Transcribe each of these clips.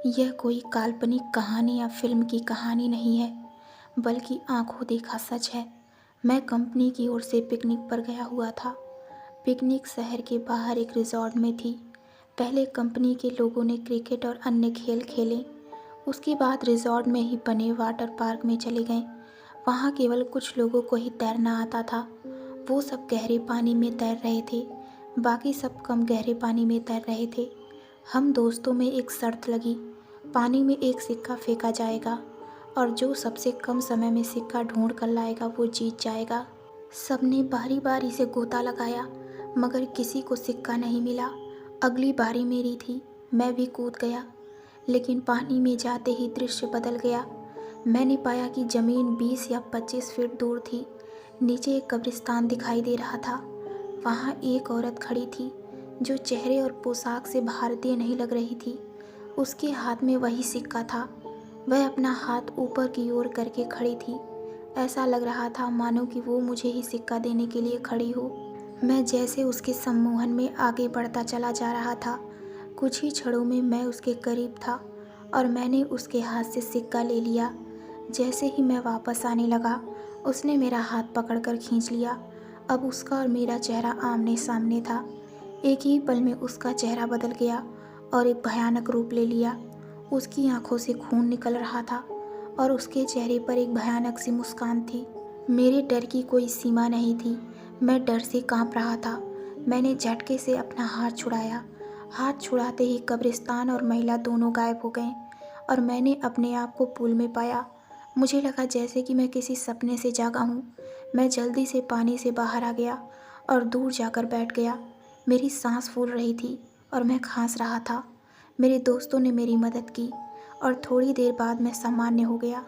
यह कोई काल्पनिक कहानी या फ़िल्म की कहानी नहीं है, बल्कि आँखों देखा सच है। मैं कंपनी की ओर से पिकनिक पर गया हुआ था। पिकनिक शहर के बाहर एक रिज़ॉर्ट में थी। पहले कंपनी के लोगों ने क्रिकेट और अन्य खेल खेले। उसके बाद रिज़ॉर्ट में ही बने वाटर पार्क में चले गए। वहाँ केवल कुछ लोगों को ही तैरना आता था। वो सब गहरे पानी में तैर रहे थे, बाकी सब कम गहरे पानी में तैर रहे थे। हम दोस्तों में एक शर्त लगी, पानी में एक सिक्का फेंका जाएगा और जो सबसे कम समय में सिक्का ढूंढ कर लाएगा वो जीत जाएगा। सबने बारी बारी से गोता लगाया, मगर किसी को सिक्का नहीं मिला। अगली बारी मेरी थी। मैं भी कूद गया, लेकिन पानी में जाते ही दृश्य बदल गया। मैंने पाया कि ज़मीन 20 या 25 फीट दूर थी। नीचे एक कब्रिस्तान दिखाई दे रहा था। वहाँ एक औरत खड़ी थी जो चेहरे और पोशाक से भारतीय नहीं लग रही थी। उसके हाथ में वही सिक्का था। वह अपना हाथ ऊपर की ओर करके खड़ी थी। ऐसा लग रहा था मानो कि वो मुझे ही सिक्का देने के लिए खड़ी हो। मैं जैसे उसके सम्मोहन में आगे बढ़ता चला जा रहा था, कुछ ही क्षणों में मैं उसके करीब था और मैंने उसके हाथ से सिक्का ले लिया। जैसे ही मैं वापस आने लगा, उसने मेरा हाथ पकड़कर खींच लिया। अब उसका और मेरा चेहरा आमने सामने था। एक ही पल में उसका चेहरा बदल गया और एक भयानक रूप ले लिया। उसकी आंखों से खून निकल रहा था और उसके चेहरे पर एक भयानक सी मुस्कान थी। मेरे डर की कोई सीमा नहीं थी। मैं डर से कांप रहा था। मैंने झटके से अपना हाथ छुड़ाया। हाथ छुड़ाते ही कब्रिस्तान और महिला दोनों गायब हो गए और मैंने अपने आप को पूल में पाया। मुझे लगा जैसे कि मैं किसी सपने से जागा हूँ। मैं जल्दी से पानी से बाहर आ गया और दूर जाकर बैठ गया। मेरी सांस फूल रही थी और मैं खांस रहा था। मेरे दोस्तों ने मेरी मदद की और थोड़ी देर बाद मैं सामान्य हो गया।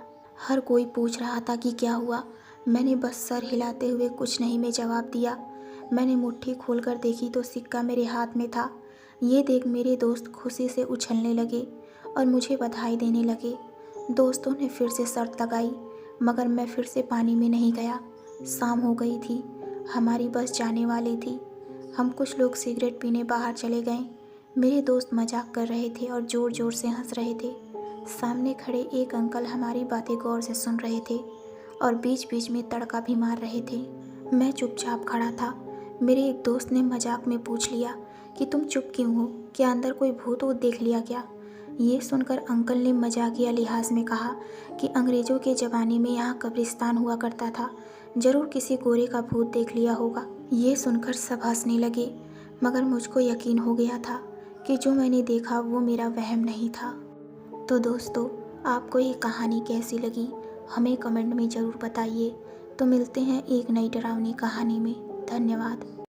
हर कोई पूछ रहा था कि क्या हुआ। मैंने बस सर हिलाते हुए कुछ नहीं में जवाब दिया। मैंने मुट्ठी खोलकर देखी तो सिक्का मेरे हाथ में था। ये देख मेरे दोस्त खुशी से उछलने लगे और मुझे बधाई देने लगे। दोस्तों ने फिर से शर्त लगाई, मगर मैं फिर से पानी में नहीं गया। शाम हो गई थी। हमारी बस जाने वाली थी। हम कुछ लोग सिगरेट पीने बाहर चले गए। मेरे दोस्त मजाक कर रहे थे और ज़ोर ज़ोर से हंस रहे थे। सामने खड़े एक अंकल हमारी बातें गौर से सुन रहे थे और बीच बीच में तड़का भी मार रहे थे। मैं चुपचाप खड़ा था। मेरे एक दोस्त ने मजाक में पूछ लिया कि तुम चुप क्यों हो, क्या अंदर कोई भूत वूत देख लिया क्या? ये सुनकर अंकल ने मजाकिया लिहाज में कहा कि अंग्रेज़ों के ज़माने में यहाँ कब्रिस्तान हुआ करता था, ज़रूर किसी गोरे का भूत देख लिया होगा। ये सुनकर सब हंसने लगे, मगर मुझको यकीन हो गया था कि जो मैंने देखा वो मेरा वहम नहीं था। तो दोस्तों, आपको ये कहानी कैसी लगी हमें कमेंट में ज़रूर बताइए। तो मिलते हैं एक नई डरावनी कहानी में। धन्यवाद।